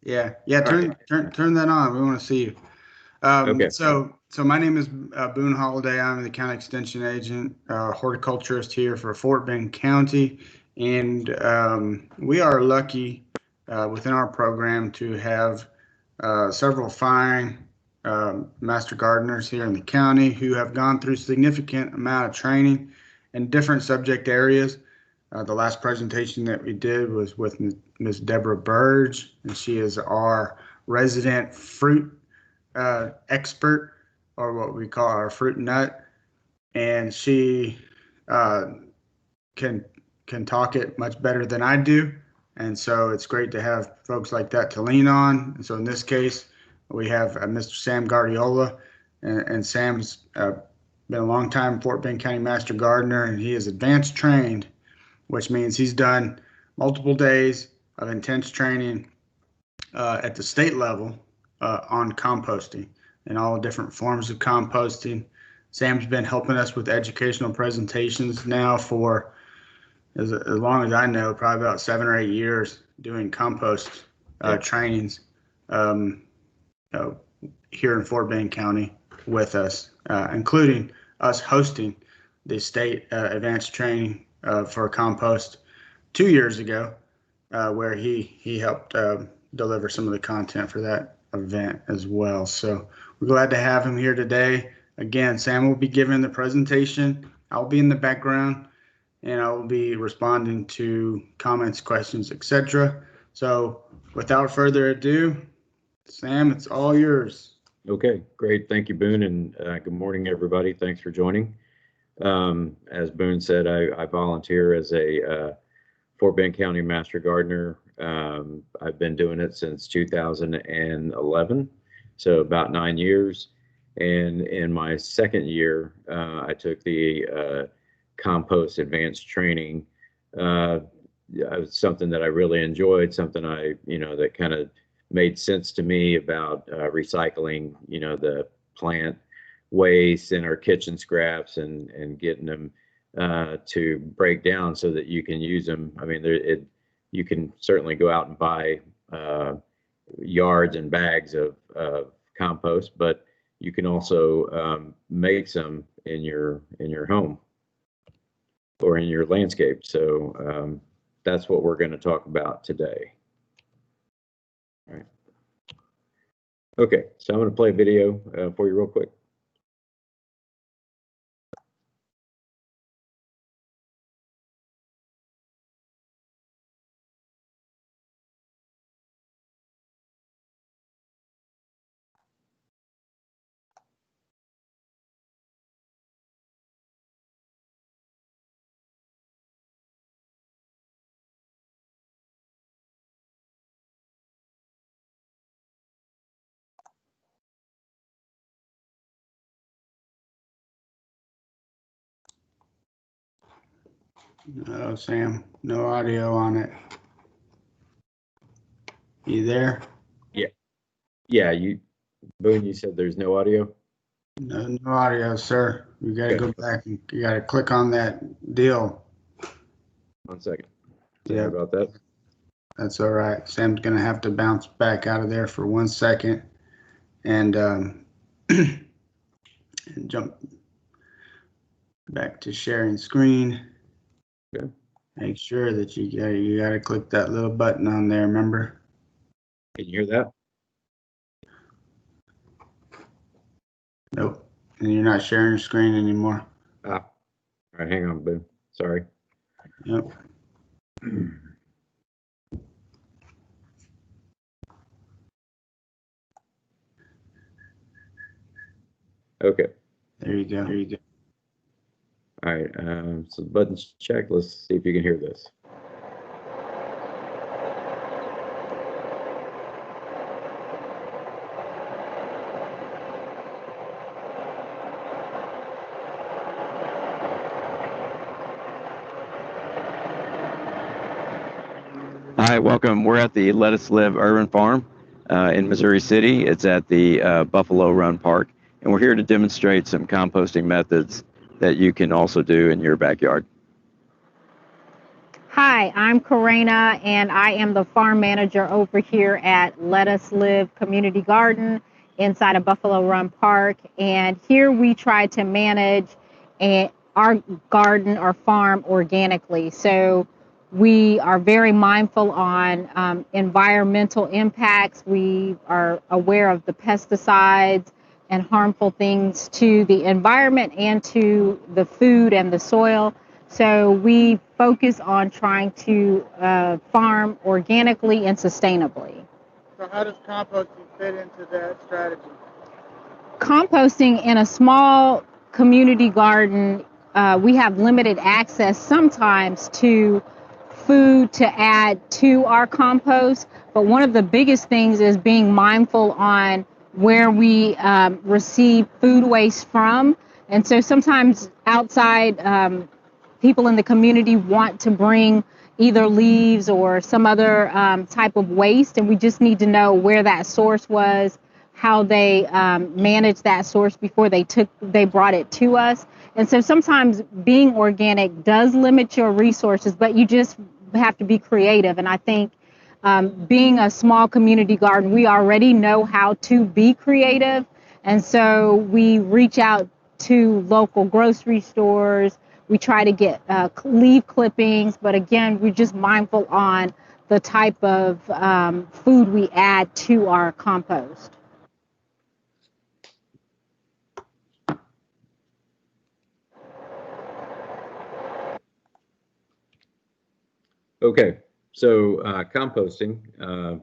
Yeah. All right. Turn that on. We want to see you. Okay. So my name is Boone Holiday. I'm the county extension agent, horticulturist here for Fort Bend County, and we are lucky within our program to have several fine master gardeners here in the county who have gone through significant amount of training in different subject areas. The last presentation that we did was with Ms. Deborah Burge, and she is our resident fruit expert, or what we call our fruit nut, and she can talk it much better than I do. And so it's great to have folks like that to lean on. And so in this case, we have Mr. Sam Guardiola, and Sam's been a long time Fort Bend County Master Gardener, and he is advanced trained, which means he's done multiple days of intense training at the state level on composting and all different forms of composting. Sam's been helping us with educational presentations now for as long as I know, probably about 7 or 8 years doing compost trainings here in Fort Bend County with us, including us hosting the state advanced training for compost 2 years ago, where he helped deliver some of the content for that event as well. So we're glad to have him here today. Again, Sam will be giving the presentation. I'll be in the background, and I will be responding to comments, questions, etc. So without further ado, Sam, it's all yours. Okay, great. Thank you, Boone, and good morning, everybody. Thanks for joining. As Boone said, I volunteer as a Fort Bend County Master Gardener. I've been doing it since 2011, so about 9 years. And in my second year, I took the compost advanced training. It was something that I really enjoyed, something that kind of made sense to me about recycling, the plant waste and our kitchen scraps and getting them to break down so that you can use them. I mean, you can certainly go out and buy yards and bags of compost, but you can also make some in your home or in your landscape. So that's what we're going to talk about today. All right. Okay, so I'm going to play a video for you real quick. No, Sam, no audio on it. You there? Yeah, Boone, you said there's no audio? No audio, sir. You got to go back and you got to click on that deal. 1 second. Sorry about that. That's all right. Sam's going to have to bounce back out of there for 1 second and and jump back to sharing screen. Okay. Make sure that you got to click that little button on there, remember? Can you hear that? Nope. And you're not sharing your screen anymore. All right, hang on, Boone. Sorry. Yep. Okay. There you go. All right, so the button's checked. Let's see if you can hear this. Hi, welcome. We're at the Let Us Live Urban Farm in Missouri City. It's at the Buffalo Run Park, and we're here to demonstrate some composting methods that you can also do in your backyard. Hi, I'm Karina, and I am the farm manager over here at Let Us Live Community Garden inside of Buffalo Run Park. And here we try to manage our garden or farm organically. So we are very mindful on environmental impacts. We are aware of the pesticides and harmful things to the environment and to the food and the soil. So we focus on trying to farm organically and sustainably. So how does composting fit into that strategy? Composting in a small community garden, we have limited access sometimes to food to add to our compost. But one of the biggest things is being mindful on where we receive food waste from. And so sometimes outside people in the community want to bring either leaves or some other type of waste, and we just need to know where that source was, how they managed that source before they brought it to us. And so sometimes being organic does limit your resources, but you just have to be creative. And I think being a small community garden, we already know how to be creative, and so we reach out to local grocery stores. We try to get leaf clippings, but again, we're just mindful on the type of food we add to our compost. Okay, so composting,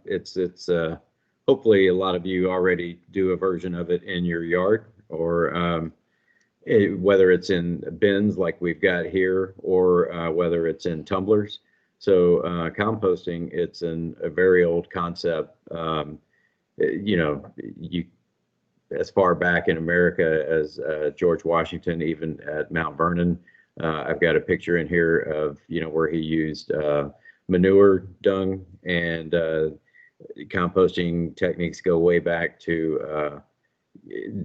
it's hopefully a lot of you already do a version of it in your yard, or whether it's in bins like we've got here, or whether it's in tumblers. So composting, it's a very old concept. You know, as far back in America as George Washington, even at Mount Vernon. I've got a picture in here of, where he used manure, dung, and composting techniques go way back to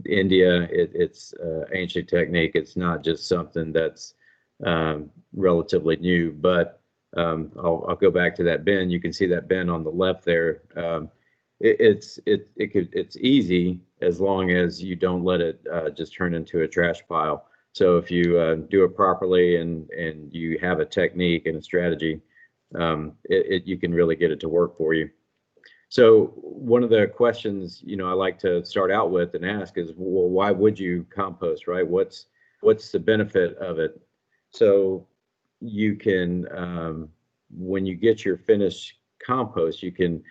India. It's ancient technique. It's not just something that's relatively new, but I'll go back to that bin. You can see that bin on the left there. It's easy as long as you don't let it just turn into a trash pile. So if you do it properly and you have a technique and a strategy, you can really get it to work for you. So one of the questions, I like to start out with and ask is, well, why would you compost, right? What's the benefit of it? So you can, when you get your finished compost, you can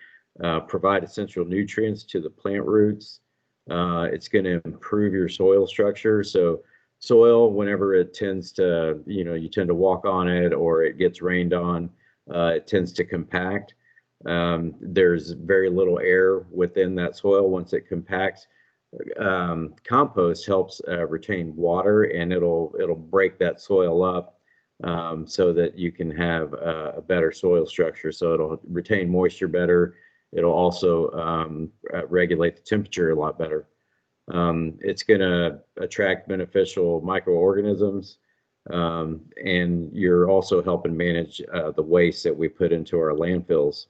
provide essential nutrients to the plant roots. It's going to improve your soil structure. So soil, whenever it tends to, you tend to walk on it or it gets rained on, it tends to compact. There's very little air within that soil once it compacts. Compost helps retain water, and it'll break that soil up so that you can have a better soil structure. So it'll retain moisture better. It'll also regulate the temperature a lot better. It's going to attract beneficial microorganisms, and you're also helping manage the waste that we put into our landfills.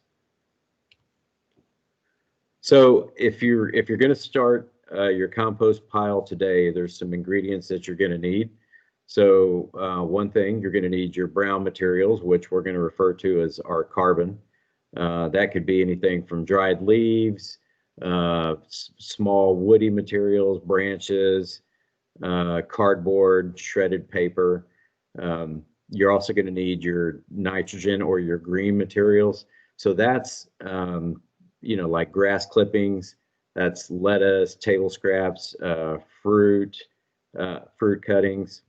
So if you're going to start your compost pile today, there's some ingredients that you're going to need. So one thing, you're going to need your brown materials, which we're going to refer to as our carbon. That could be anything from dried leaves, small woody materials, branches, cardboard, shredded paper. You're also going to need your nitrogen or your green materials. So that's, like grass clippings, that's lettuce, table scraps, fruit cuttings.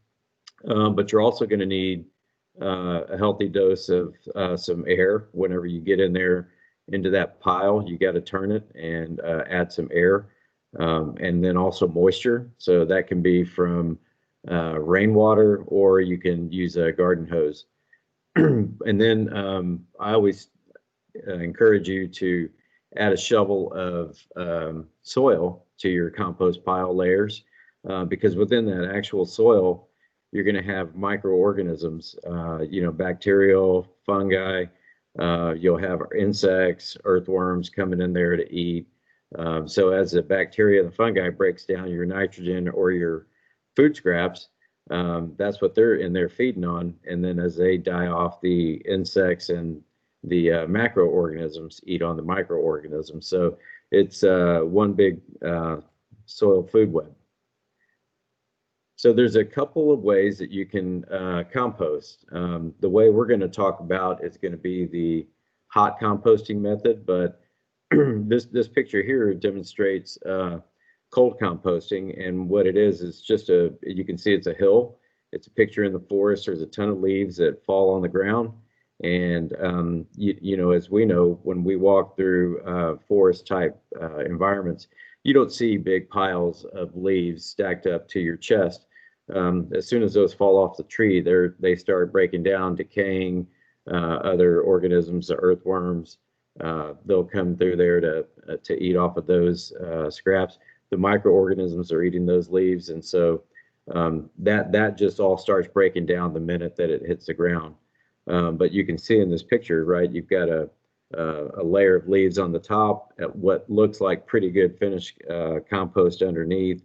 But you're also going to need a healthy dose of some air. Whenever you get in there into that pile, you got to turn it and add some air, and then also moisture. So that can be from rainwater, or you can use a garden hose. And then I always encourage you to add a shovel of soil to your compost pile layers, because within that actual soil, you're going to have microorganisms, bacterial, fungi. You'll have insects, earthworms coming in there to eat. So as the bacteria and the fungi breaks down your nitrogen or your food scraps, that's what they're in there feeding on. And then as they die off, the insects and the macroorganisms eat on the microorganisms. So it's one big soil food web. So there's a couple of ways that you can compost. The way we're going to talk about is going to be the hot composting method, but this picture here demonstrates cold composting, and what it is just you can see it's a hill. It's a picture in the forest. There's a ton of leaves that fall on the ground, and as we know, when we walk through forest type environments, you don't see big piles of leaves stacked up to your chest. As soon as those fall off the tree, they start breaking down, decaying. Other organisms, the earthworms, they'll come through there to eat off of those scraps. The microorganisms are eating those leaves, and so that just all starts breaking down the minute that it hits the ground. But you can see in this picture, right? You've got a layer of leaves on the top, at what looks like pretty good finished compost underneath.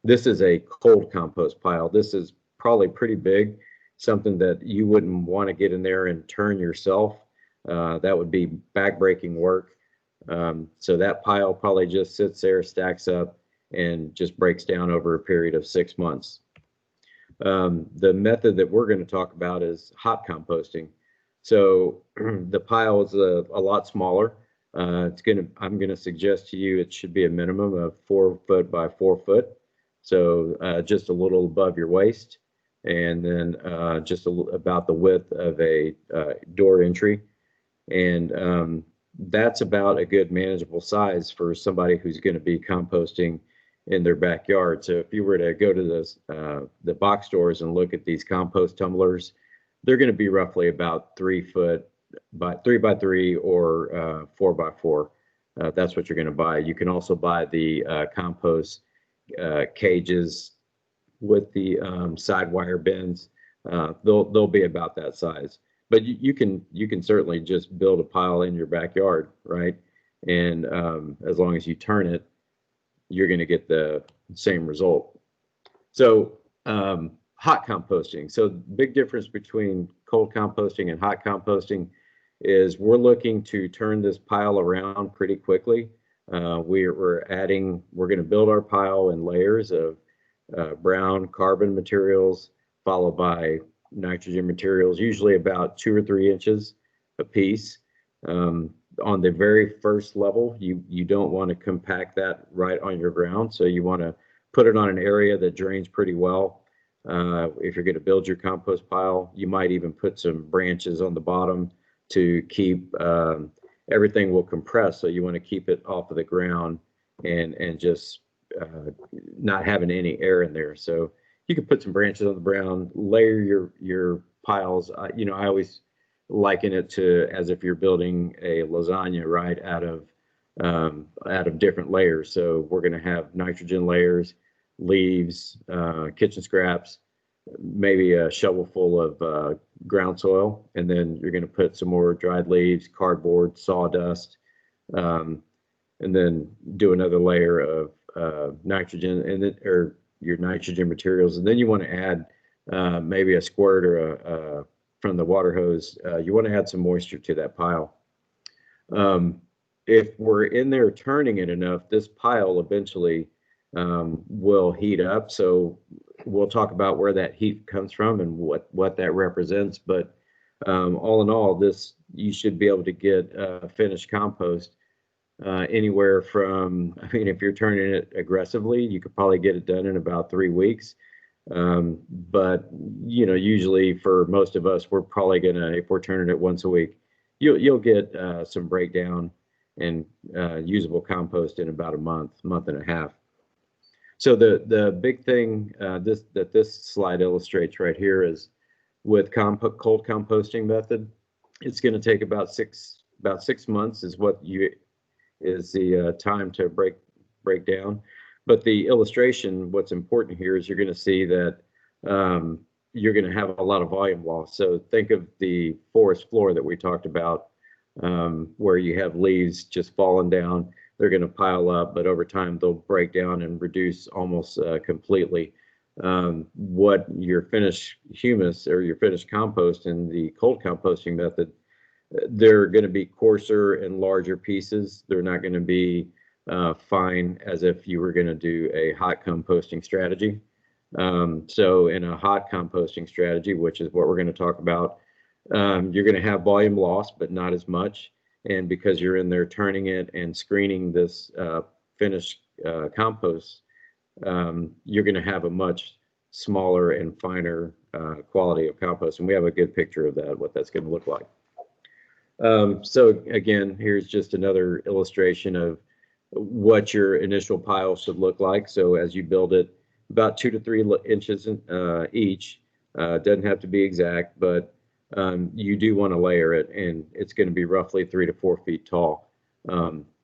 This is a cold compost pile. This is probably pretty big, something that you wouldn't want to get in there and turn yourself. That would be backbreaking work. So that pile probably just sits there, stacks up, and just breaks down over a period of 6 months. The method that we're going to talk about is hot composting. So the pile is a lot smaller. I'm going to suggest to you it should be a minimum of 4 foot by 4 foot. So just a little above your waist, and then just about the width of a door entry. And that's about a good manageable size for somebody who's going to be composting in their backyard. So if you were to go to the box stores and look at these compost tumblers, they're going to be roughly about 3 foot by 3 by 3 or 4 by 4. That's what you're going to buy. You can also buy the compost cages with the side wire bins. They'll be about that size. But you can certainly just build a pile in your backyard, right? And as long as you turn it, you're going to get the same result. So hot composting. So big difference between cold composting and hot composting is we're looking to turn this pile around pretty quickly. We're going to build our pile in layers of brown carbon materials, followed by nitrogen materials, usually about 2 or 3 inches a piece. On the very first level, you don't want to compact that right on your ground, so you want to put it on an area that drains pretty well. If you're going to build your compost pile, you might even put some branches on the bottom to keep everything will compress, so you want to keep it off of the ground and just not having any air in there. So you can put some branches on the ground, layer your piles. I always liken it to as if you're building a lasagna, right, out of different layers. So we're going to have nitrogen layers, leaves, kitchen scraps, maybe a shovel full of ground soil, and then you're going to put some more dried leaves, cardboard, sawdust, and then do another layer of nitrogen or your nitrogen materials. And then you want to add maybe a squirt or from the water hose. You want to add some moisture to that pile. If we're in there turning it enough, this pile eventually will heat up. So we'll talk about where that heat comes from and what that represents. But all in all, you should be able to get finished compost anywhere from, if you're turning it aggressively, you could probably get it done in about 3 weeks. But usually for most of us, we're probably if we're turning it once a week, you'll get some breakdown and usable compost in about a month and a half. So the big thing this slide illustrates right here is with cold composting method, it's going to take about 6 months is the time to break down. But the illustration, what's important here is you're going to see that you're going to have a lot of volume loss. So think of the forest floor that we talked about, where you have leaves just falling down. They're going to pile up, but over time they'll break down and reduce almost completely. What your finished humus or your finished compost in the cold composting method, they're going to be coarser and larger pieces. They're not going to be fine as if you were going to do a hot composting strategy. So in a hot composting strategy, which is what we're going to talk about, you're going to have volume loss, but not as much. And because you're in there turning it and screening this finished compost, you're going to have a much smaller and finer quality of compost. And we have a good picture of that, what that's going to look like. So again, here's just another illustration of what your initial pile should look like. So as you build it, about 2 to 3 inches each. Doesn't have to be exact, but you do want to layer it, and it's going to be roughly 3 to 4 feet tall.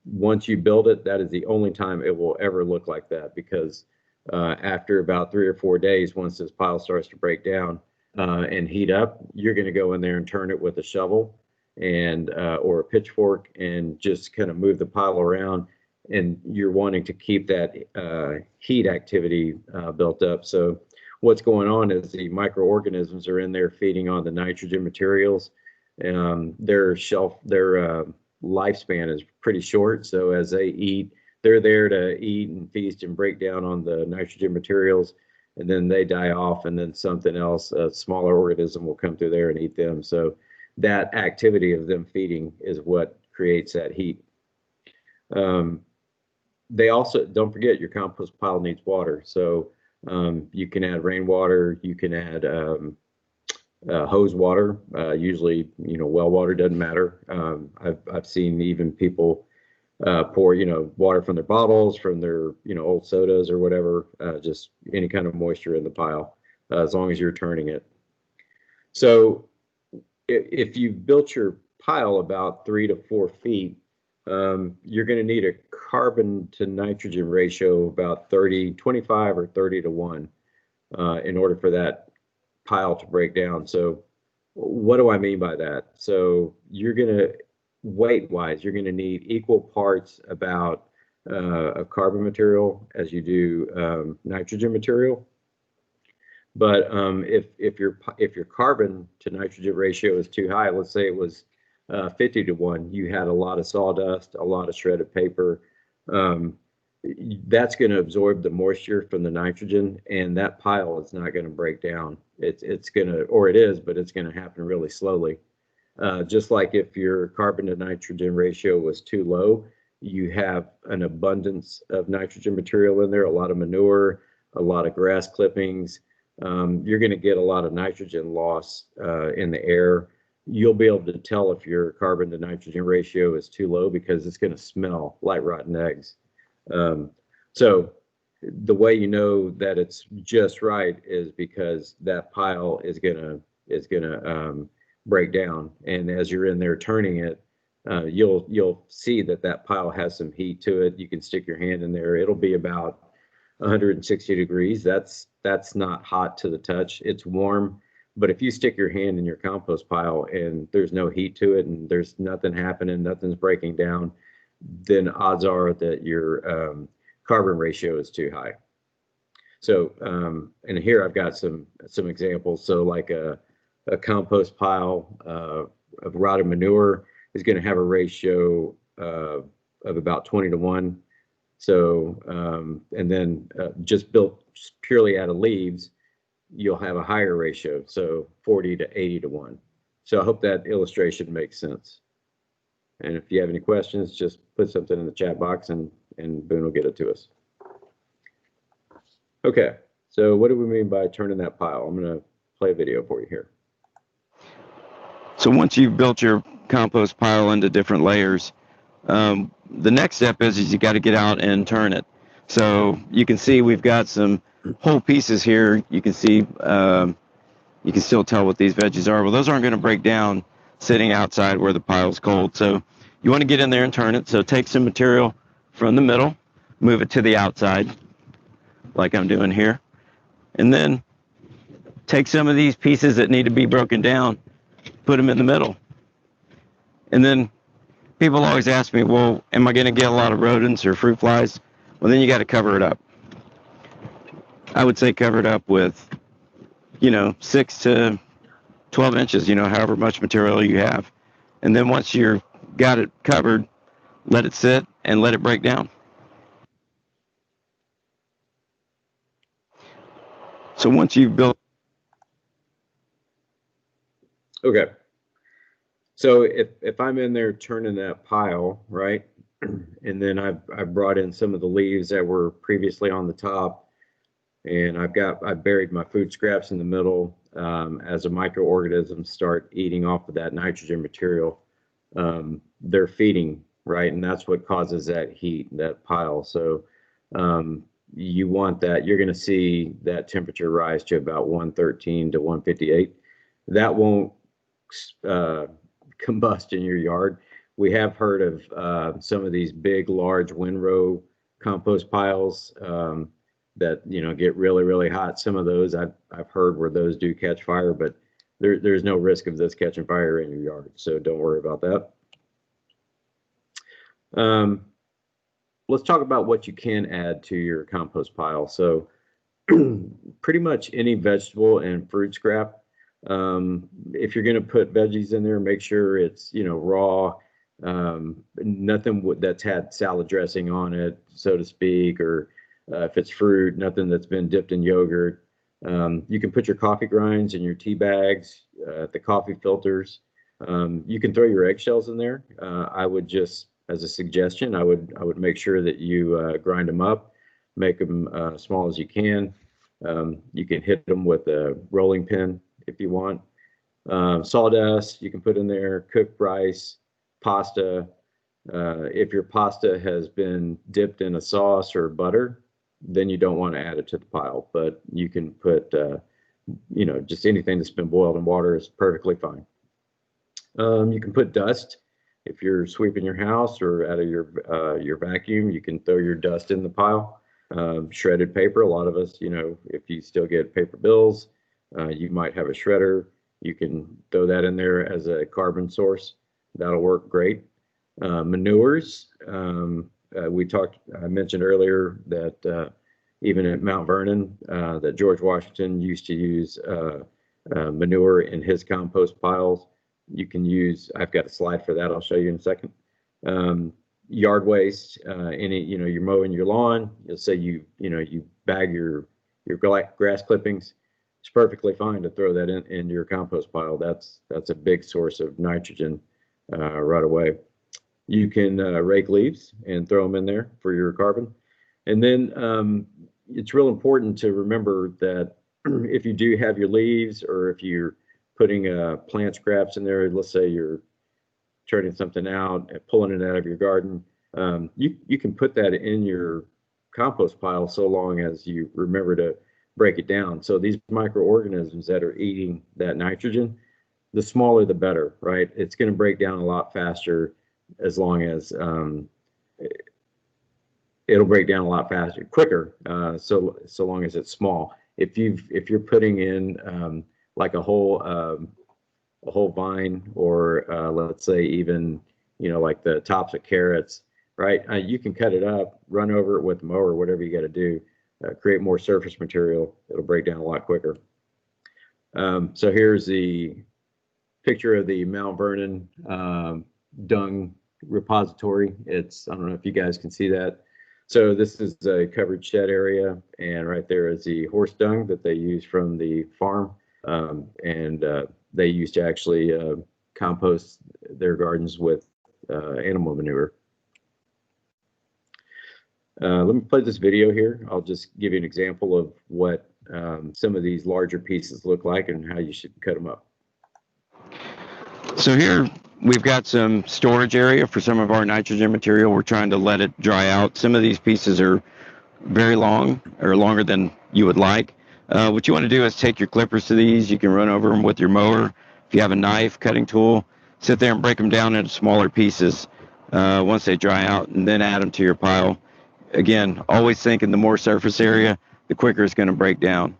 Once you build it, that is the only time it will ever look like that, because after about 3 or 4 days, once this pile starts to break down and heat up, you're going to go in there and turn it with a shovel and or a pitchfork and just kind of move the pile around. And you're wanting to keep that heat activity built up. So what's going on is the microorganisms are in there feeding on the nitrogen materials. Their lifespan is pretty short. So as they eat, they're there to eat and feast and break down on the nitrogen materials, and then they die off, and then something else, a smaller organism, will come through there and eat them. So that activity of them feeding is what creates that heat. They also, don't forget, your compost pile needs water. So you can add rainwater, you can add hose water, usually, well water, doesn't matter. I've seen even people pour, water from their bottles, from their, old sodas or whatever, just any kind of moisture in the pile, as long as you're turning it. So if you've built your pile about 3 to 4 feet, you're going to need a carbon to nitrogen ratio about 25 or 30 to 1 in order for that pile to break down. So what do I mean by that? So you're going to, weight-wise, you're going to need equal parts about of carbon material as you do nitrogen material. But if your carbon to nitrogen ratio is too high, let's say it was 50 to 1, you had a lot of sawdust, a lot of shredded paper, that's going to absorb the moisture from the nitrogen, and that pile is not going to break down. It's going to, or it is, but it's going to happen really slowly. Just like if your carbon to nitrogen ratio was too low, you have an abundance of nitrogen material in there, a lot of manure, a lot of grass clippings. You're going to get a lot of nitrogen loss in the air. You'll be able to tell if your carbon to nitrogen ratio is too low because it's going to smell like rotten eggs. So the way you know that it's just right is because that pile is gonna break down, and as you're in there turning it, you'll see that pile has some heat to it. You can stick your hand in there. It'll be about 160 degrees. That's not hot to the touch. It's warm. But if you stick your hand in your compost pile and there's no heat to it and there's nothing happening, nothing's breaking down, then odds are that your carbon ratio is too high. So, and here I've got some examples. So like a compost pile of rotted manure is going to have a ratio of about 20 to 1. So, and then just built purely out of leaves, you'll have a higher ratio, so 40 to 80 to 1. So I hope that illustration makes sense. And if you have any questions, just put something in the chat box and Boone will get it to us. Okay, so what do we mean by turning that pile? I'm going to play a video for you here. So once you've built your compost pile into different layers, the next step is you got to get out and turn it. So you can see we've got some whole pieces here. You can see, you can still tell what these veggies are. Well, those aren't going to break down sitting outside where the pile's cold. So you want to get in there and turn it. So take some material from the middle, move it to the outside. like I'm doing here. And then take some of these pieces that need to be broken down, put them in the middle. And then people always ask me, well, am I going to get a lot of rodents or fruit flies? Well, then you got to cover it up. I would say cover it up with, 6 to 12 inches, however much material you have. And then once you've got it covered, let it sit and let it break down. So once you've built. Okay. So if I'm in there turning that pile, right, and then I've brought in some of the leaves that were previously on the top, and I've buried my food scraps in the middle, as the microorganisms start eating off of that nitrogen material, they're feeding, right, and that's what causes that heat, that pile. So you want that. You're going to see that temperature rise to about 113 to 158. That won't combust in your yard. We have heard of some of these big, large windrow compost piles that get really, really hot. Some of those I've heard where those do catch fire, but there's no risk of this catching fire in your yard, so don't worry about that. Let's talk about what you can add to your compost pile. So pretty much any vegetable and fruit scrap. If you're going to put veggies in there, make sure it's raw, nothing that's had salad dressing on it, so to speak, or if it's fruit, nothing that's been dipped in yogurt. You can put your coffee grinds and your tea bags, the coffee filters. You can throw your eggshells in there. I would just, as a suggestion, I would make sure that you grind them up, make them small as you can. You can hit them with a rolling pin if you want. Sawdust you can put in there, cooked rice, pasta. If your pasta has been dipped in a sauce or butter, then you don't want to add it to the pile, but you can put just anything that's been boiled in water is perfectly fine. You can put dust. If you're sweeping your house or out of your vacuum, you can throw your dust in the pile. Shredded paper, a lot of us, if you still get paper bills, you might have a shredder. You can throw that in there as a carbon source. That'll work great. Manures. I mentioned earlier that even at Mount Vernon, that George Washington used to use manure in his compost piles. You can use, I've got a slide for that, I'll show you in a second. Yard waste, you're mowing your lawn, you'll say you bag your grass clippings. It's perfectly fine to throw that into your compost pile. That's a big source of nitrogen right away. You can rake leaves and throw them in there for your carbon. And then it's real important to remember that if you do have your leaves, or if you're putting plant scraps in there, let's say you're turning something out and pulling it out of your garden, you can put that in your compost pile so long as you remember to break it down. So these microorganisms that are eating that nitrogen, the smaller the better, right? It's going to break down a lot faster, as long as it'll break down a lot faster, quicker. So long as it's small. If you're putting in like a whole vine, or let's say even like the tops of carrots, right? You can cut it up, run over it with a mower, whatever you got to do, create more surface material. It'll break down a lot quicker. So here's the picture of the Mount Vernon dung repository. I don't know if you guys can see that. So this is a covered shed area, and right there is the horse dung that they use from the farm, and they used to actually compost their gardens with animal manure. Let me play this video here. I'll just give you an example of what some of these larger pieces look like and how you should cut them up. So here we've got some storage area for some of our nitrogen material. We're trying to let it dry out. Some of these pieces are very long, or longer than you would like. What you want to do is take your clippers to these. You can run over them with your mower. If you have a knife, cutting tool, sit there and break them down into smaller pieces once they dry out, and then add them to your pile. Again, always thinking the more surface area, the quicker it's going to break down.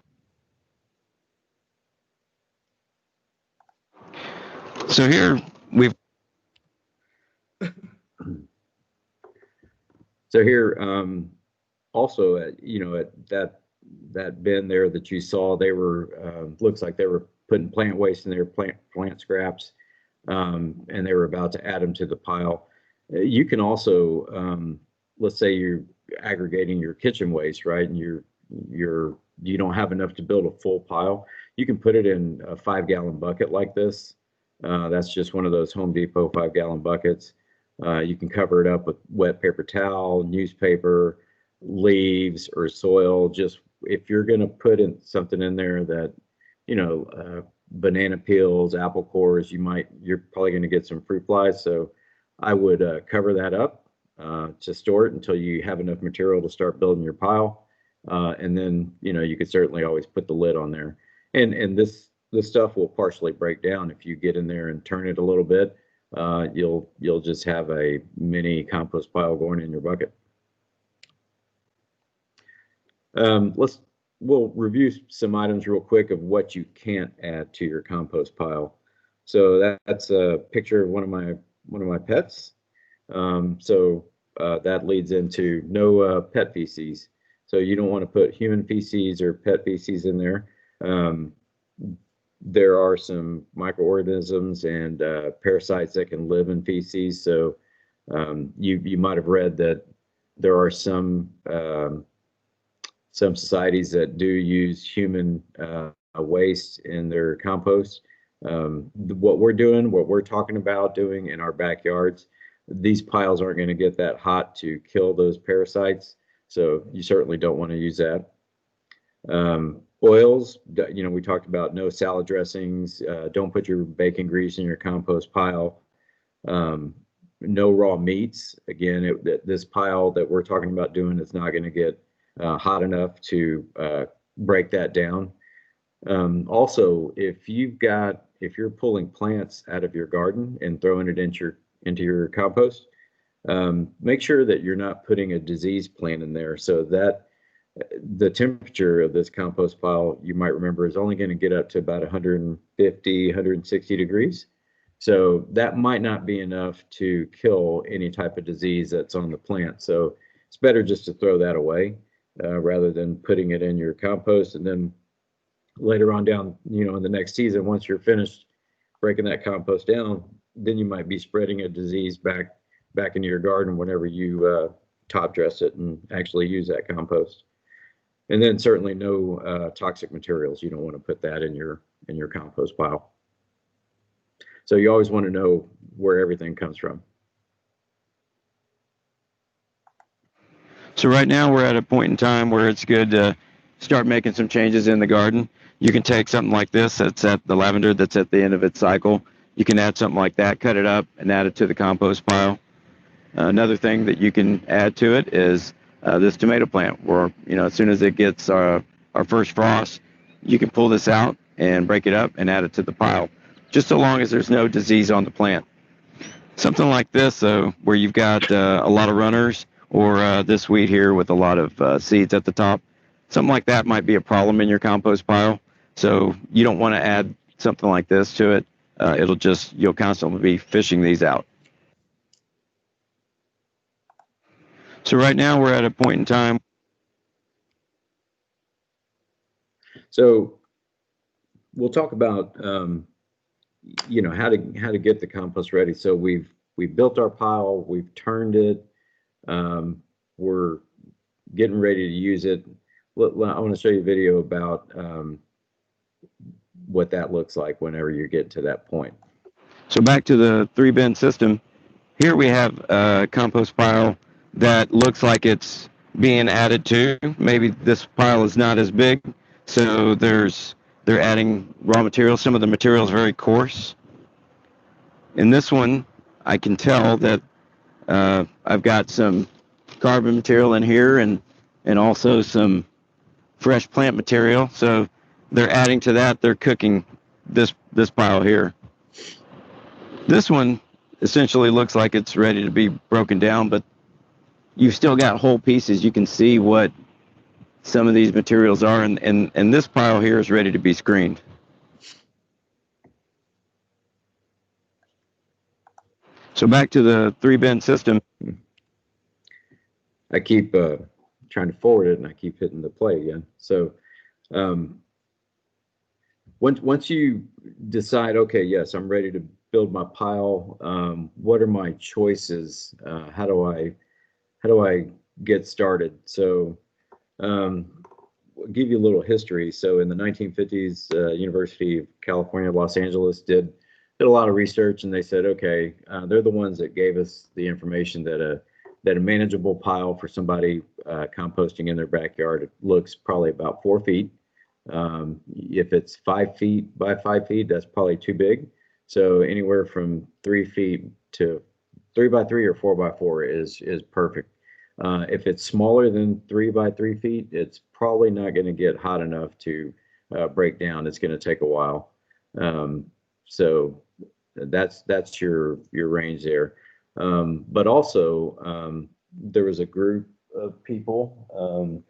So here we've also at that bin there that you saw, they were looks like they were putting plant waste in there, plant scraps, and they were about to add them to the pile. You can also, let's say you're aggregating your kitchen waste, right, and you don't have enough to build a full pile. You can put it in a 5-gallon bucket like this. That's just one of those Home Depot 5-gallon buckets. You can cover it up with wet paper towel, newspaper, leaves, or soil. Just if you're going to put in something in there that, banana peels, apple cores, you're probably going to get some fruit flies. So I would cover that up to store it until you have enough material to start building your pile. And then, you could certainly always put the lid on there. And this stuff will partially break down if you get in there and turn it a little bit. You'll just have a mini compost pile going in your bucket. We'll review some items real quick of what you can't add to your compost pile. So that's a picture of one of my pets. That leads into no pet feces. So you don't want to put human feces or pet feces in there. There are some microorganisms and parasites that can live in feces. So you might have read that there are some societies that do use human waste in their compost. What we're talking about doing in our backyards, these piles aren't going to get that hot to kill those parasites. So you certainly don't want to use that. Oils, we talked about no salad dressings. Don't put your bacon grease in your compost pile. No raw meats. Again, this pile that we're talking about doing is not going to get hot enough to break that down. Also, if you're pulling plants out of your garden and throwing it into your compost, make sure that you're not putting a diseased plant in there, so that the temperature of this compost pile, you might remember, is only going to get up to about 150, 160 degrees. So that might not be enough to kill any type of disease that's on the plant. So it's better just to throw that away rather than putting it in your compost. And then later on down, in the next season, once you're finished breaking that compost down, then you might be spreading a disease back into your garden whenever you top dress it and actually use that compost. And then certainly no toxic materials. You don't want to put that in your compost pile. So you always want to know where everything comes from. So right now we're at a point in time where it's good to start making some changes in the garden. You can take something like this, that's at the lavender that's at the end of its cycle. You can add something like that, cut it up, and add it to the compost pile. Another thing that you can add to it is this tomato plant, where as soon as it gets our first frost, you can pull this out and break it up and add it to the pile, just so long as there's no disease on the plant. Something like this, though, where you've got a lot of runners, or this weed here with a lot of seeds at the top, something like that might be a problem in your compost pile. So you don't want to add something like this to it. You'll constantly be fishing these out. So right now we're at a point in time. So we'll talk about how to get the compost ready. So we've built our pile, we've turned it, we're getting ready to use it. I want to show you a video about what that looks like whenever you get to that point. So back to the 3-bin system. Here we have a compost pile that looks like it's being added to. Maybe this pile is not as big, so they're adding raw material. Some of the material is very coarse. In this one, I can tell that I've got some carbon material in here and also some fresh plant material. So they're adding to that. They're cooking this pile here. This one essentially looks like it's ready to be broken down, but you've still got whole pieces. You can see what some of these materials are, and this pile here is ready to be screened. So back to the 3-bin system. I keep trying to forward it, and I keep hitting the play again. So once you decide, okay, yes, I'm ready to build my pile, what are my choices? How do I get started? So I'll give you a little history. So in the 1950s, University of California, Los Angeles did a lot of research, and they said, okay, they're the ones that gave us the information that a manageable pile for somebody composting in their backyard looks probably about 4 feet. If it's 5 feet by 5 feet, that's probably too big. So anywhere from 3 feet to 3 by 3 or 4 by 4 is perfect. If it's smaller than 3 by 3 feet, it's probably not going to get hot enough to break down. It's going to take a while. So that's your range there. But also, there was a group of people.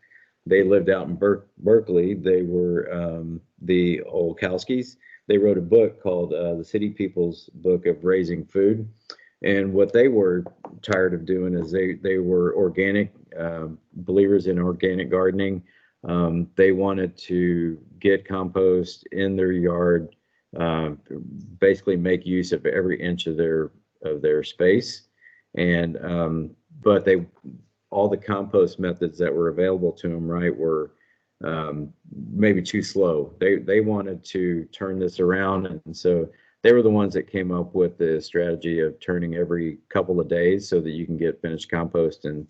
They lived out in Berkeley. They were the Olkowskis. They wrote a book called The City People's Book of Raising Food. And what they were tired of doing is they were organic believers in organic gardening. They wanted to get compost in their yard, basically make use of every inch of their space. And but all the compost methods that were available to them, right, were maybe too slow. They wanted to turn this around, and so they were the ones that came up with the strategy of turning every couple of days so that you can get finished compost in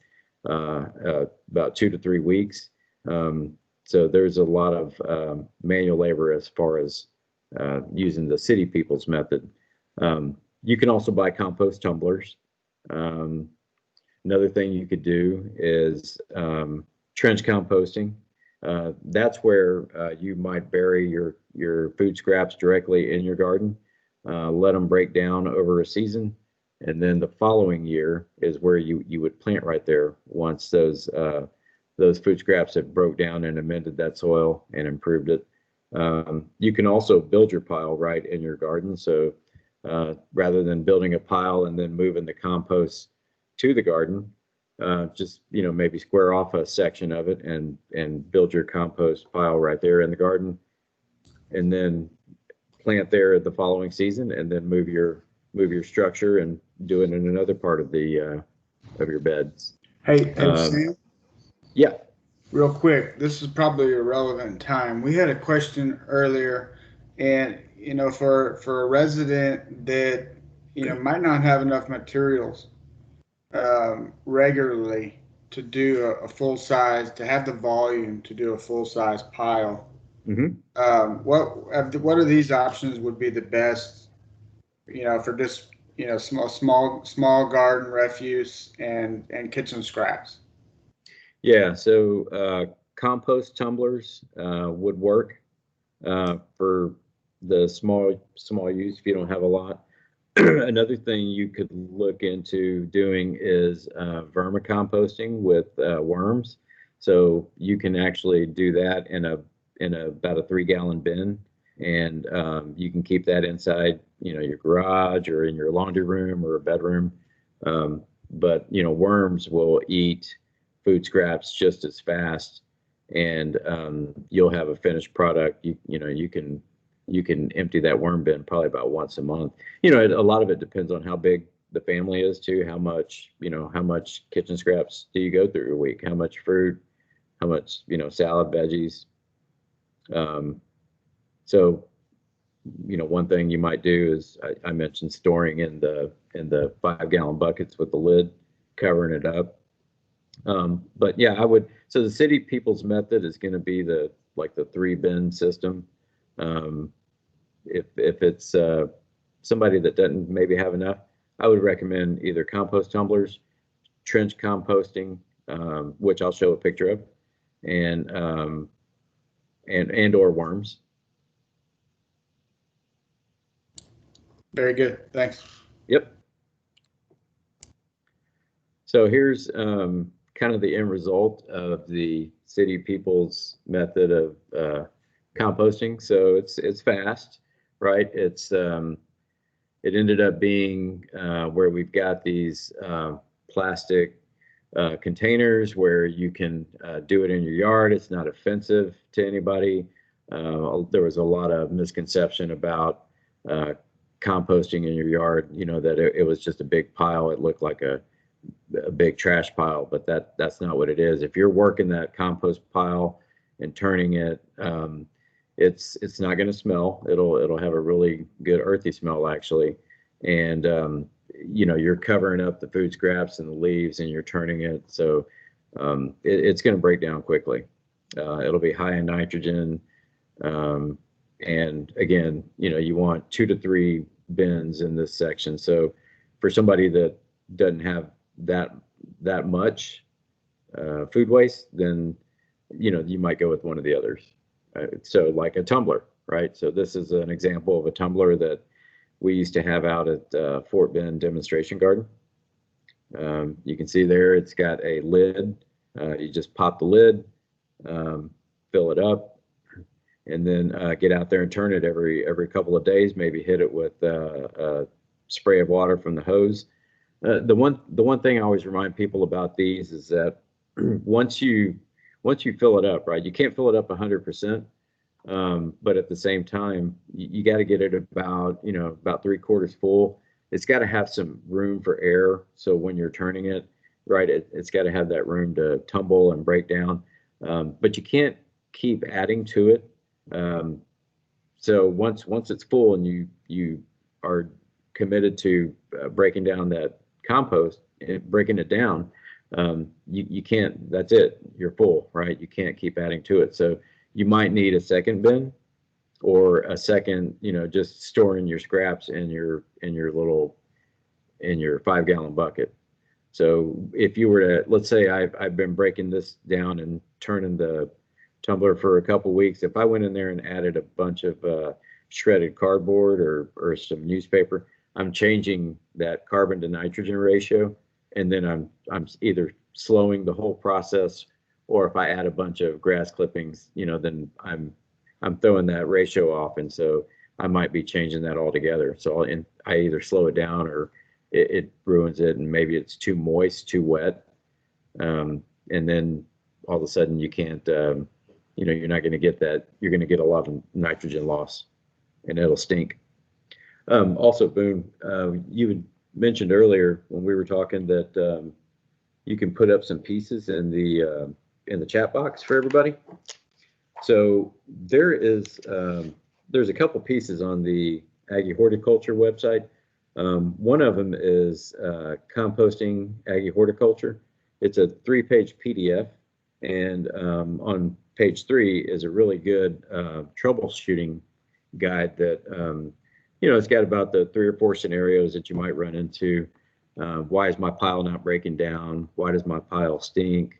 about 2 to 3 weeks. So there's a lot of manual labor as far as using the city people's method. You can also buy compost tumblers. Another thing you could do is trench composting. That's where you might bury your food scraps directly in your garden, let them break down over a season, and then the following year is where you would plant right there once those food scraps have broke down and amended that soil and improved it. You can also build your pile right in your garden. So rather than building a pile and then moving the compost to the garden, just maybe square off a section of it and build your compost pile right there in the garden, and then plant there the following season, and then move your structure and do it in another part of your beds. Hey, Sam. Yeah. Real quick, this is probably a relevant time. We had a question earlier, and for a resident that might not have enough materials regularly to do a full size, to have the volume to do a full size pile. Mm-hmm. What are these options would be the best, for just small garden refuse and kitchen scraps? Yeah, so compost tumblers would work for the small use if you don't have a lot. Another thing you could look into doing is vermicomposting with worms. So you can actually do that in about a 3-gallon bin, and you can keep that inside your garage or in your laundry room or a bedroom. But worms will eat food scraps just as fast, and you'll have a finished product. You can empty that worm bin probably about once a month. A lot of it depends on how big the family is too. How much kitchen scraps do you go through a week? How much fruit? How much salad, veggies? So one thing you might do is I mentioned storing in the 5-gallon buckets with the lid covering it up. But yeah, I would. So the city people's method is going to be the 3-bin system. If it's somebody that doesn't maybe have enough, I would recommend either compost tumblers, trench composting, which I'll show a picture of, and or worms. Very good. Thanks. Yep. So here's kind of the end result of the city people's method of composting. So it's fast, right? It ended up being where we've got these plastic containers where you can do it in your yard. It's not offensive to anybody. There was a lot of misconception about composting in your yard, that it was just a big pile. It looked like a big trash pile, but that's not what it is. If you're working that compost pile and turning it, it's not going to smell. It'll have a really good earthy smell actually, and you're covering up the food scraps and the leaves, and you're turning it, so it's going to break down quickly. It'll be high in nitrogen, and again, you want 2 to 3 bins in this section. So for somebody that doesn't have that much food waste, then you might go with one of the others. So like a tumbler, right? So this is an example of a tumbler that we used to have out at Fort Bend Demonstration Garden. You can see there it's got a lid. You just pop the lid, fill it up, and then get out there and turn it every couple of days. Maybe hit it with a spray of water from the hose. The one thing I always remind people about these is that once you fill it up, right, you can't fill it up 100%, but at the same time, you got to get it about 3/4 full. It's got to have some room for air. So when you're turning it, right, it's got to have that room to tumble and break down. But you can't keep adding to it. So once it's full and you are committed to breaking down that compost, breaking it down, you can't. That's it. You're full, right? You can't keep adding to it. So you might need a second bin, or a second, just storing your scraps in your 5-gallon bucket. So if you were to, let's say I've been breaking this down and turning the tumbler for a couple weeks. If I went in there and added a bunch of shredded cardboard or some newspaper, I'm changing that carbon to nitrogen ratio, and then I'm either slowing the whole process, or if I add a bunch of grass clippings, then I'm throwing that ratio off, and so I might be changing that altogether. So I either slow it down, or it ruins it, and maybe it's too moist, too wet, and then all of a sudden you can't, you're not going to get that. You're going to get a lot of nitrogen loss, and it'll stink. Also, Boone, you had mentioned earlier when we were talking that you can put up some pieces in the chat box for everybody. So there's a couple pieces on the Aggie Horticulture website. One of them is Composting Aggie Horticulture. It's a 3-page PDF, and on page 3 is a really good troubleshooting guide that it's got about the 3 or 4 scenarios that you might run into. Why is my pile not breaking down? Why does my pile stink?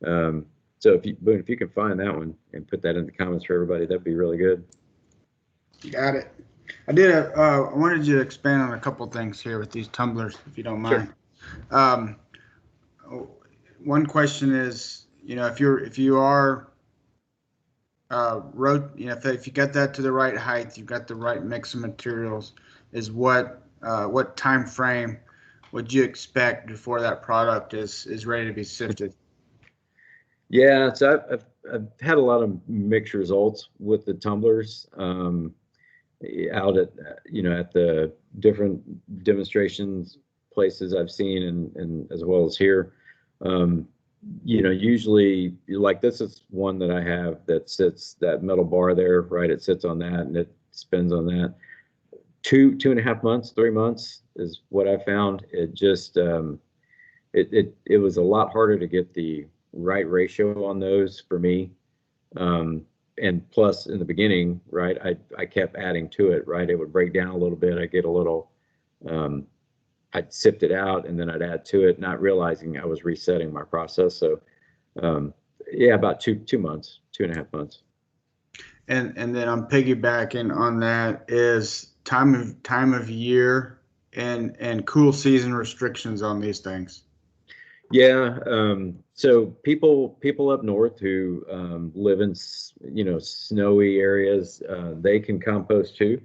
So Boone, if you can find that one and put that in the comments for everybody, that'd be really good. Got it. I wanted you to expand on a couple things here with these tumblers, if you don't mind. Sure. One question is, if you are if you got that to the right height, you've got the right mix of materials, is what time frame would you expect before that product is ready to be sifted? Yeah, so I've had a lot of mixed results with the tumblers out at at the different demonstrations places I've seen, and as well as here. Usually, like, this is one that I have that sits, that metal bar there, right? It sits on that and it spins on that. 2.5 months, 3 months is what I found. It just it was a lot harder to get the right ratio on those for me. And plus, in the beginning, right, I kept adding to it, right? It would break down a little bit. I'd get a little, I'd sift it out, and then I'd add to it, not realizing I was resetting my process. So, yeah, about 2 months, 2.5 months. And then I'm piggybacking on that is time of year and cool season restrictions on these things. Yeah. So people up north who live in snowy areas, they can compost too.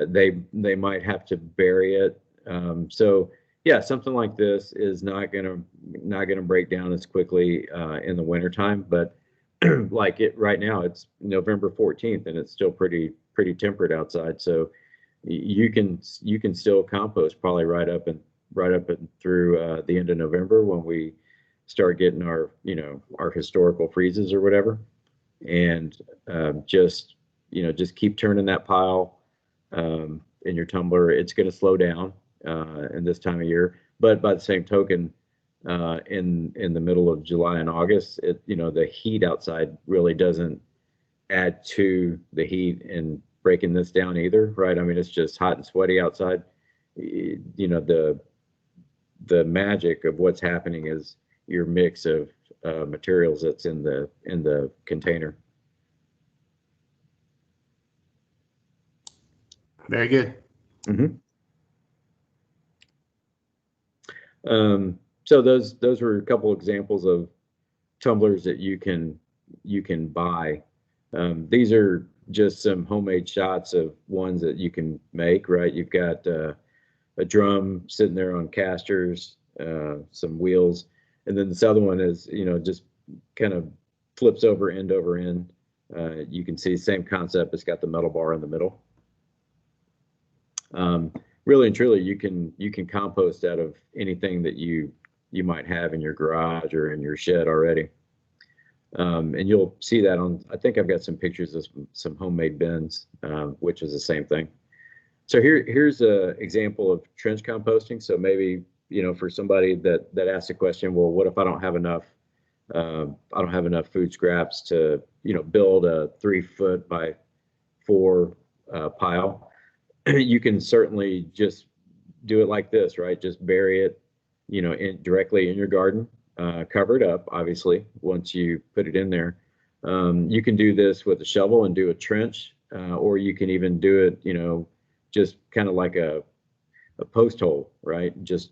They might have to bury it. So yeah, something like this is not gonna break down as quickly in the wintertime. But like it right now, it's November 14th and it's still pretty temperate outside. So you can still compost probably right up and through the end of November when we start getting our historical freezes or whatever, and just keep turning that pile in your tumbler. It's going to slow down in this time of year, but by the same token, in the middle of July and August, the heat outside really doesn't add to the heat and breaking this down either, right? I mean, it's just hot and sweaty outside. The magic of what's happening is your mix of materials that's in the container. Very good. Mm-hmm. So those were a couple examples of tumblers that you can buy. These are just some homemade shots of ones that you can make, right? You've got a drum sitting there on casters, some wheels, and then this other one is, just kind of flips over end. You can see same concept. It's got the metal bar in the middle. Really and truly, you can compost out of anything that you might have in your garage or in your shed already. And you'll see that I think I've got some pictures of some homemade bins, which is the same thing. So here's an example of trench composting. So maybe, for somebody that asks the question, well, what if I don't have enough food scraps to, build a 3-foot by 4 pile? You can certainly just do it like this, right? Just bury it, directly in your garden, cover it up, obviously, once you put it in there. You can do this with a shovel and do a trench, or you can even do it, just kind of like a post hole, right? Just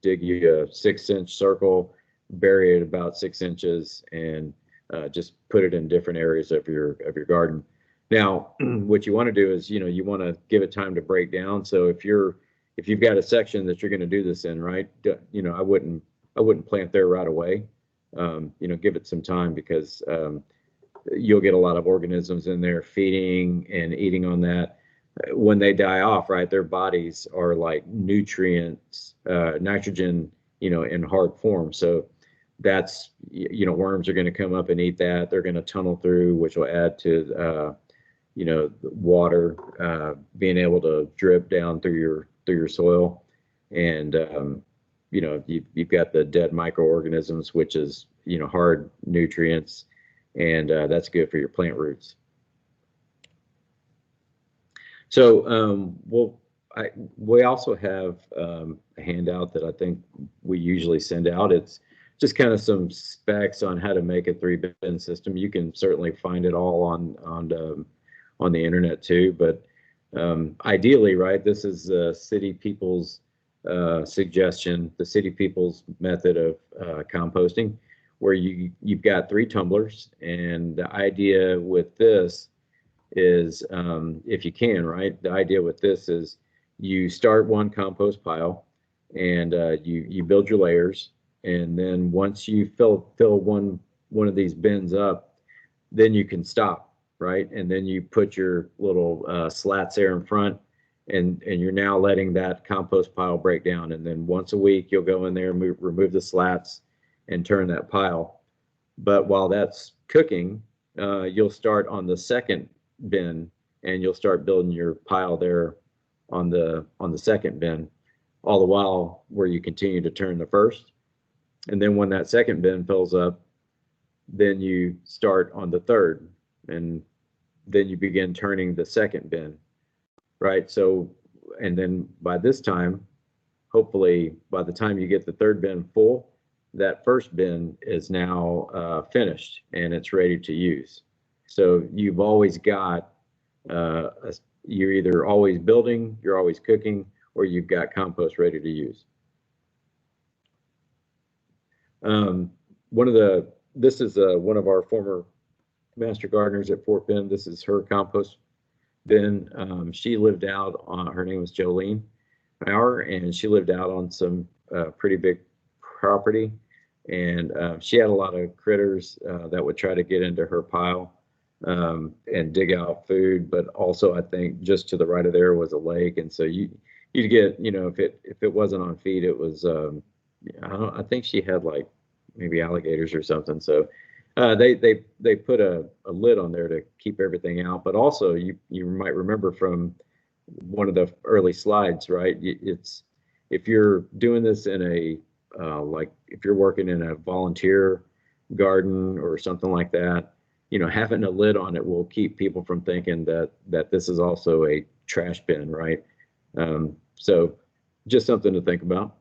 dig you a 6-inch circle, bury it about 6 inches, and just put it in different areas of your garden. Now, what you want to do is, you want to give it time to break down. So if you've got a section that you're going to do this in, right? I wouldn't plant there right away. Give it some time, because you'll get a lot of organisms in there feeding and eating on that. When they die off, right, their bodies are like nutrients, nitrogen, in hard form. So that's, worms are going to come up and eat that. They're going to tunnel through, which will add to, water being able to drip down through your soil. And, you've got the dead microorganisms, which is, hard nutrients, and that's good for your plant roots. So, we also have a handout that I think we usually send out. It's just kind of some specs on how to make a 3-bin system. You can certainly find it all on the internet too. But ideally, right, this is the city people's suggestion, the city people's method of composting, where you've got 3 tumblers, and the idea with this is, if you can, right, the idea with this is you start one compost pile, and you build your layers, and then once you fill one of these bins up, then you can stop, right? And then you put your little slats there in front, and you're now letting that compost pile break down. And then once a week, you'll go in there and remove the slats and turn that pile. But while that's cooking, you'll start on the second bin, and you'll start building your pile there on the second bin, all the while where you continue to turn the first. And then when that second bin fills up, then you start on the third, and then you begin turning the second bin, right? So, and then by this time, hopefully by the time you get the third bin full, that first bin is now finished and it's ready to use. So you've always got, you're either always building, you're always cooking, or you've got compost ready to use. This is one of our former master gardeners at Fort Bend. This is her compost bin. She lived out on, her name was Jolene Bauer, and she lived out on some pretty big property. And she had a lot of critters that would try to get into her pile and dig out food. But also, I think just to the right of there was a lake, and so you'd get, if it wasn't on feed, it was I think she had like maybe alligators or something. So they put a lid on there to keep everything out. But also, you might remember from one of the early slides, right? It's, if you're doing this in a like if you're working in a volunteer garden or something like that, having a lid on it will keep people from thinking that this is also a trash bin, right? So just something to think about.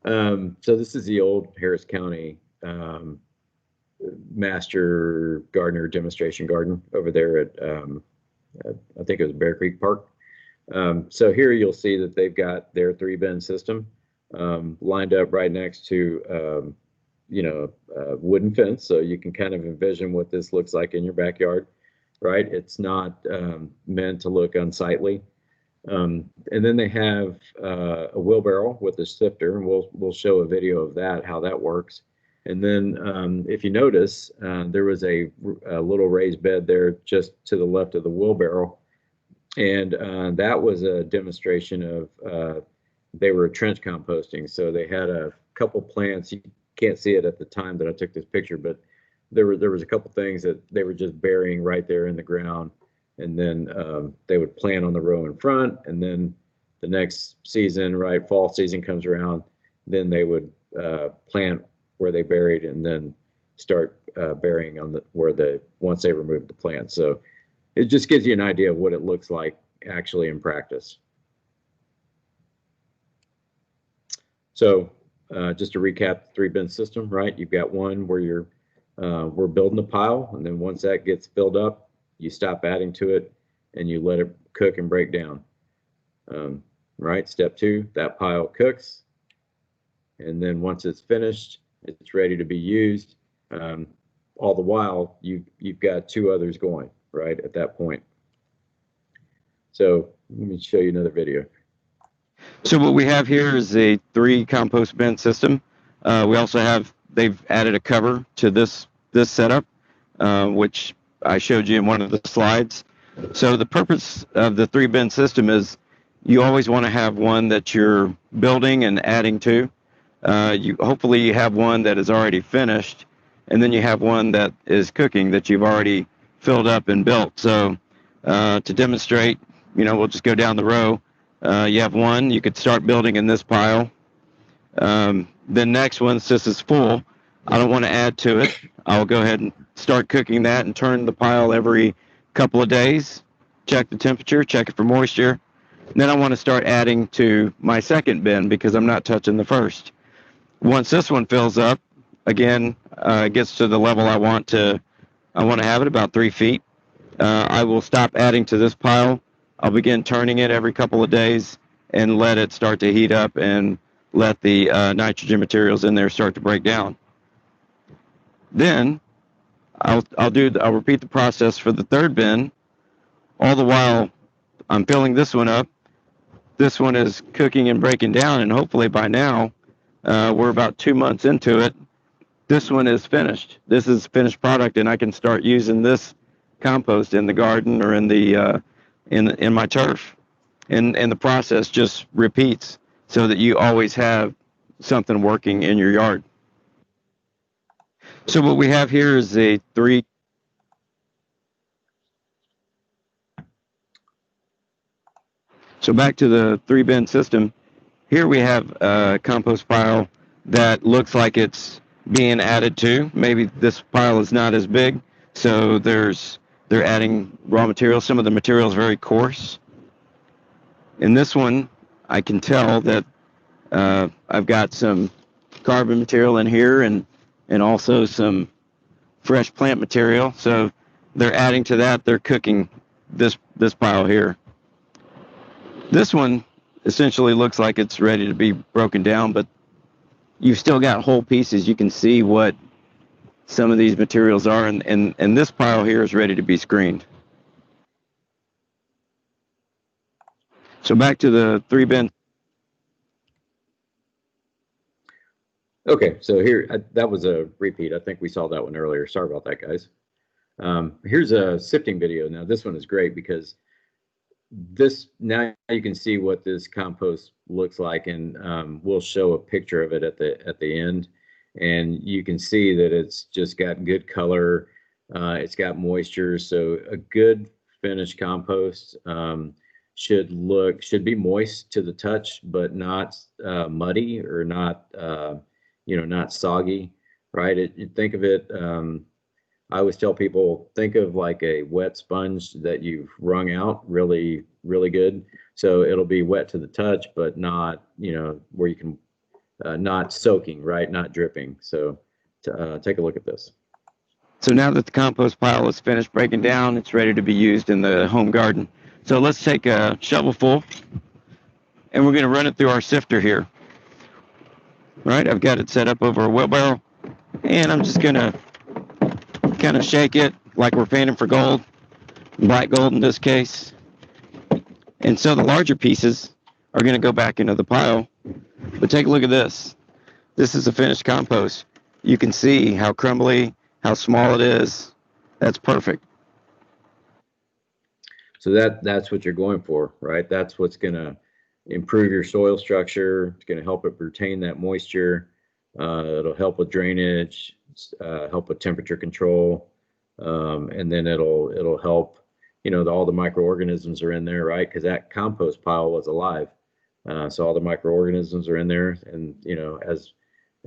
So this is the old Harris County Master Gardener Demonstration Garden over there at I think it was Bear Creek Park. So here you'll see that they've got their 3-bin system lined up right next to a wooden fence, so you can kind of envision what this looks like in your backyard, right? It's not meant to look unsightly. And then they have a wheelbarrow with a sifter, and we'll show a video of that, how that works. And then if you notice, there was a little raised bed there just to the left of the wheelbarrow. And that was a demonstration of, they were trench composting. So they had a couple plants. You can't see it at the time that I took this picture, but there was a couple things that they were just burying right there in the ground. And then they would plant on the row in front. And then the next season, right, fall season comes around, then they would plant where they buried, and then start burying on once they removed the plant. So it just gives you an idea of what it looks like actually in practice. So just to recap the 3-bin system, right? You've got one where we're building a pile, and then once that gets filled up, you stop adding to it and you let it cook and break down. Right, step 2, that pile cooks, and then once it's finished, it's ready to be used. All the while, you've got 2 others going, right, at that point. So let me show you another video. So what we have here is a 3 compost bin system. We also have, they've added a cover to this setup, which I showed you in one of the slides. So the purpose of the 3-bin system is you always want to have one that you're building and adding to. Hopefully you have one that is already finished, and then you have one that is cooking that you've already filled up and built. So to demonstrate, we'll just go down the row. You have one, you could start building in this pile. Then next one, since this is full, I don't want to add to it. I'll go ahead and start cooking that and turn the pile every couple of days, check the temperature, check it for moisture. And then I want to start adding to my second bin because I'm not touching the first. Once this one fills up, again, it gets to the level I want to have it, about 3 feet. I will stop adding to this pile. I'll begin turning it every couple of days and let it start to heat up and let the nitrogen materials in there start to break down. Then I'll repeat the process for the 3rd bin. All the while I'm filling this one up. This one is cooking and breaking down, and hopefully by now we're about 2 months into it. This one is finished. This is finished product, and I can start using this compost in the garden or in the in my turf. And the process just repeats so that you always have something working in your yard. So what we have here is a 3. So back to the 3-bin system. Here we have a compost pile that looks like it's being added to. Maybe this pile is not as big, so they're adding raw material. Some of the material is very coarse. In this one, I can tell that I've got some carbon material in here and also some fresh plant material. So they're adding to that. They're cooking this pile here. This one essentially looks like it's ready to be broken down, but you've still got whole pieces. You can see what some of these materials are, and this pile here is ready to be screened. So back to the 3 bin. Okay, so here, that was a repeat. I think we saw that one earlier. Sorry about that, guys. Here's a sifting video. Now, this one is great because now you can see what this compost looks like, and we'll show a picture of it at the end. And you can see that it's just got good color. It's got moisture. So a good finished compost should be moist to the touch, but not muddy or not not soggy, right? Think of it. I always tell people, think of like a wet sponge that you've wrung out really, really good. So it'll be wet to the touch, but not, where you can, not soaking, right? Not dripping. So take a look at this. So now that the compost pile is finished breaking down, it's ready to be used in the home garden. So let's take a shovelful, and we're going to run it through our sifter here. All right, I've got it set up over a wheelbarrow, and I'm just going to kind of shake it like we're fanning for gold, black gold in this case. And so the larger pieces are going to go back into the pile. But take a look at this. This is a finished compost. You can see how crumbly, how small it is. That's perfect. So that's what you're going for, right? That's what's going to improve your soil structure. It's going to help it retain that moisture. It'll help with drainage, help with temperature control, and then it'll help. All the microorganisms are in there, right? Because that compost pile was alive, so all the microorganisms are in there, and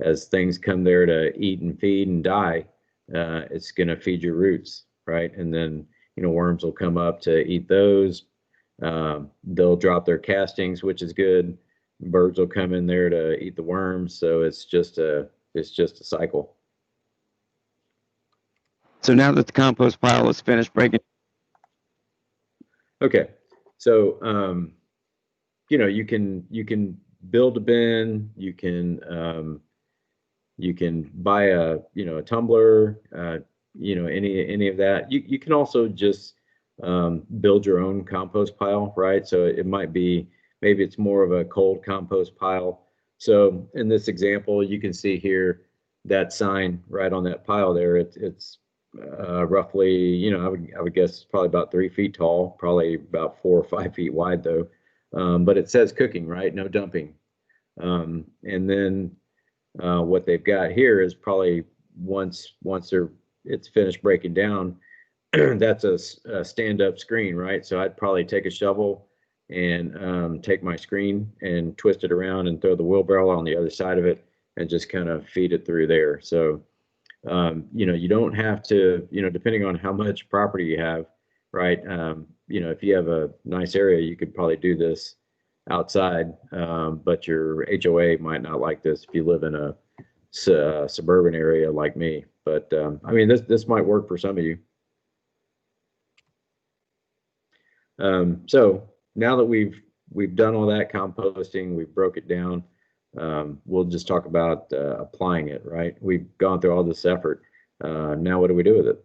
as things come there to eat and feed and die, it's going to feed your roots, right? And then worms will come up to eat those. They'll drop their castings, which is good. Birds will come in there to eat the worms. So it's just a cycle. So now that the compost pile is finished breaking. Okay. So, you can build a bin, you can buy a tumbler, any of that. You can also just build your own compost pile, right? So it might be, maybe it's more of a cold compost pile. So in this example, you can see here that sign right on that pile there. It's roughly, I would guess probably about 3 feet tall, probably about 4 or 5 feet wide though. But it says cooking, right? No dumping. And then what they've got here is probably once it's finished breaking down, that's a stand-up screen, right? So I'd probably take a shovel and take my screen and twist it around and throw the wheelbarrow on the other side of it and just kind of feed it through there. So, you don't have to, depending on how much property you have, right? If you have a nice area, you could probably do this outside, but your HOA might not like this if you live in a suburban area like me. But this might work for some of you. So now that we've done all that composting, we've broke it down. We'll just talk about applying it, right? We've gone through all this effort. Now what do we do with it?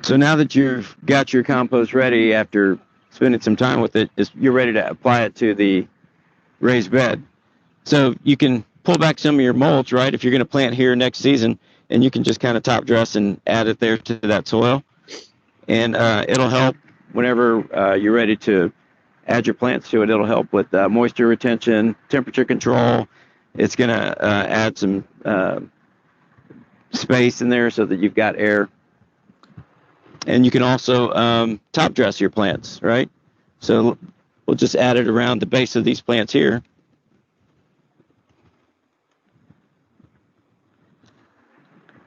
So now that you've got your compost ready after spending some time with it, you're ready to apply it to the raised bed. So you can pull back some of your mulch, right? If you're going to plant here next season, and you can just kind of top dress and add it there to that soil. And it'll help whenever you're ready to add your plants to it. It'll help with moisture retention, temperature control. It's going to add some space in there so that you've got air. And you can also top dress your plants, right? So we'll just add it around the base of these plants here.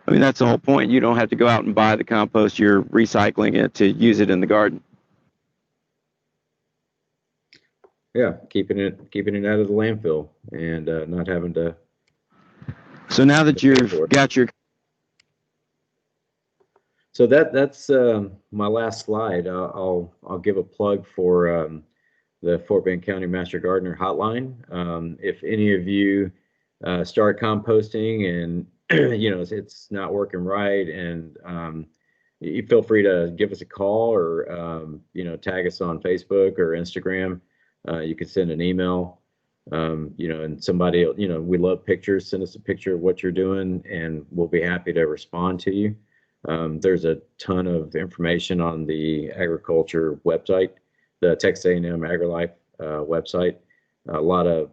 That's the whole point. You don't have to go out and buy the compost. You're recycling it to use it in the garden. Yeah, keeping it out of the landfill and not having to. So now that you've got your. So that's my last slide. I'll give a plug for the Fort Bend County Master Gardener hotline. If any of you start composting and it's not working right, and you feel free to give us a call, or tag us on Facebook or Instagram. You can send an email. And somebody, we love pictures. Send us a picture of what you're doing, and we'll be happy to respond to you. There's a ton of information on the agriculture website, the Texas A&M AgriLife website. A lot of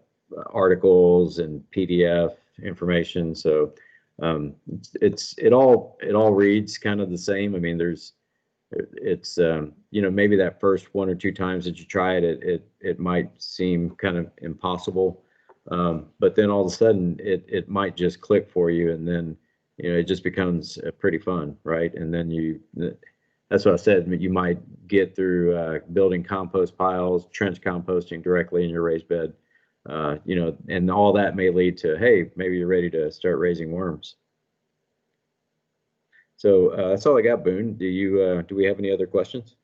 articles and PDF information. So it all reads kind of the same. I mean, it's maybe that first 1 or 2 times that you try it, it might seem kind of impossible, but then all of a sudden it might just click for you, and then it just becomes pretty fun, right? And then that's what I said, you might get through building compost piles, trench composting directly in your raised bed, and all that may lead to, hey, maybe you're ready to start raising worms. So that's all I got, Boone. Do we have any other questions?